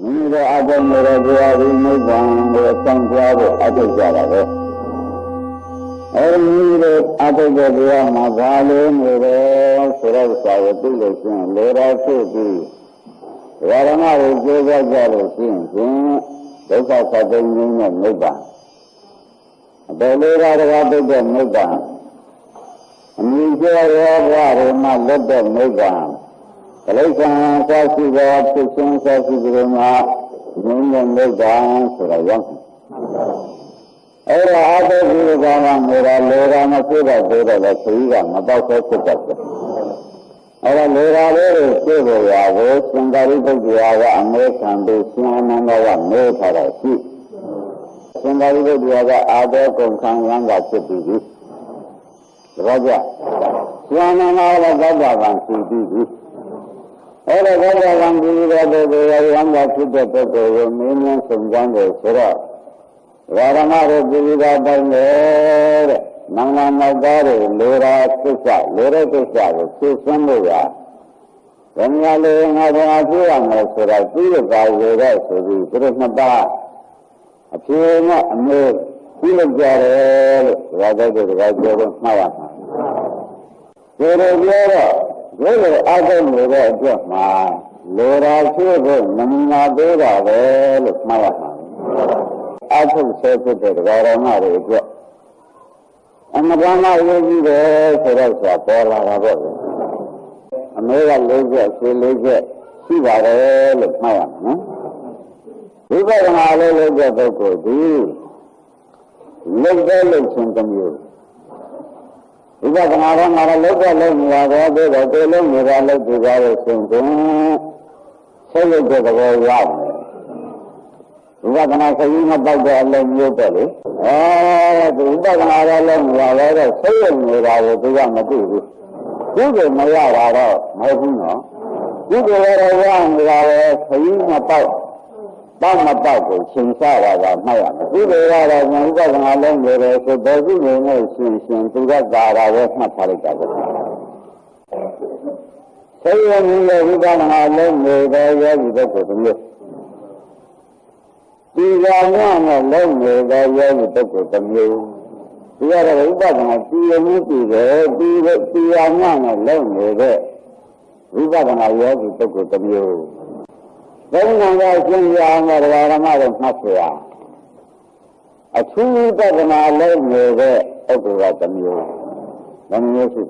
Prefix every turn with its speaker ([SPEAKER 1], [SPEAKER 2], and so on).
[SPEAKER 1] မိမိတို့အထုနေတဲ့တရားဒီနိဗ္ဗာန်ကိုအဆောင်ကြဖို့အထုကြတာပဲအဲဒီလိုအထုတဲ့တရားမှာဘာလို့နေတယ်ဆိုတော့စာရသိလို့ရှိရင်လေရာဖြစ်ပြီးဝါရဏကိုကြိုးစားကြလို့ရှိရင်ဒုက္ခသတ္တငြိမ်းတဲ့နိဗ္ဗာန်အပေလေးပါးတရားသိတဲ့နိဗ္ဗာန်အမြင်ကျော်ရောဘဝရမလွတ်တဲ့နိဗ္ဗာန်ကလိကံသာရှိသောဖြစ်ခြင်းသာရှိကြမှာငြိမ်းတဲ့နိဗ္ဗာန်ဆိုတာရောက်အဲ့ဒါအတုဒီကံမှာနေတာလေရာမဖြစ်တော့သေးတယ်လေခရီးကမတော့ဆဲဖြစ်တတ်တယ်အဲ့ဒါလေရာလေးကိုသိဖို့ရကိုစင်္ကာရိပုတ္တရာကအမေခံပြီးရှင်အနန္ဒကမေးထားတော့ရှိစင်္ကာရိပုတ္တရာကအာဒေကုန်ခံရန်ကဖြစ်ပြီးပြီဒါကြရှင်အနန္ဒကလည်းသောတာပန်ရှိပြီးပြီအဲ့ဒါသောတာပန်ပြီးတဲ့ပုဂ္ဂိုလ်ရံကဖြစ်တဲ့ပုဂ္ဂိုလ်ကိုမင်းများဆုံးကြတယ်ဆိုတော့ဝါရမတို့ပြည်သာတိုင်းလေတဲ့နောင်နောက်သားတွေလေရာကိစ္စလေရကိစ္စကိုဖြည့်စွမ်းလို့ရဘယ်မှာလဲငါတို့အပြေးရမယ်ဆိုတော့သိရပါလေတဲ့ဆိုပြီးသူတို့နှစ်ပါးအဖြေနဲ့အမေပြီးလို့ကြတယ်လို့ဒါကြတဲ့တကယ်ပြောလို့မှားရမှာဒီလိုပြောတော့ဒီလိုအားထုတ်နေတဲ့အတွက်မှာလေရာရှိဖို့နမနာသေးတာပဲလို့မှားရမှာအထုဆဲဖြစ်တဲ့ဒကာရမတွေအတွက်အမဘာမယုံကြည်တယ်ဆိုတော့ဆိုတာပေါ်လာတာပေါ့လေအမေက၄ချက်ဆွေ၄ချက်ရှိပါတယ်လို့မှတ်ရမှာနော်ဝိပဿနာလေးလုပ်တဲ့ပုဂ္ဂိုလ်ဒီလုပ်တဲ့လုပ်ခြင်းတစ်မျိုးဝိပဿနာကငါလည်းလုပ်တဲ့လုပ်နေရတော့ဒီတော့ကိုလုံးနေတာလုပ်ကြရလို့ရှင်တွင်ဆက်ရုပ်တဲ့သဘောရောက်ဝိပဿနာခရီးမပေါက်တဲ့အလုံးမျိုးပဲလေဒီဝိပဿနာရဲ့လုံးမရတော့ဆိတ်ရနေတာကိုသူကမသိဘူးဒီလိုမရတာတော့မဟုတ်ဘူးနော်ဒီလိုရရနေတာပဲခရီးမပေါက်တောက်မပေါက်ကိုရှင်းစားတာကမှတ်ရမယ်ဒီလိုရတော့ဝိပဿနာလုံးနေတယ်ဆိုတော့ဒီလိုနဲ့ရှင်သူကသာတာပဲမှတ်ထားလိုက်တာပဲဆိတ်ရနေတဲ့ဝိပဿနာလုံးနေတဲ့ယောဂီပုဂ္ဂိုလ်မျိုးဒီကံနဲ့လုံးနေတဲ့ယောဂီပုဂ္ဂိုလ်တစ်မျိုးဒီရတဲ့ဥပဒနာဒီရမှုပြီးတယ်ဒီရနဲ့လုံးနေတဲ့ဝိပဿနာယောဂီပုဂ္ဂိုလ်တစ်မျိုးသုံးနာကရှင်းပြအောင်တော့ဓမ္မတော်မှတ်เสียအထူးဝိပဿနာလုံးနေတဲ့ပုဂ္ဂိုလ်ကတစ်မျိုးဘယ်မျိုးရှိ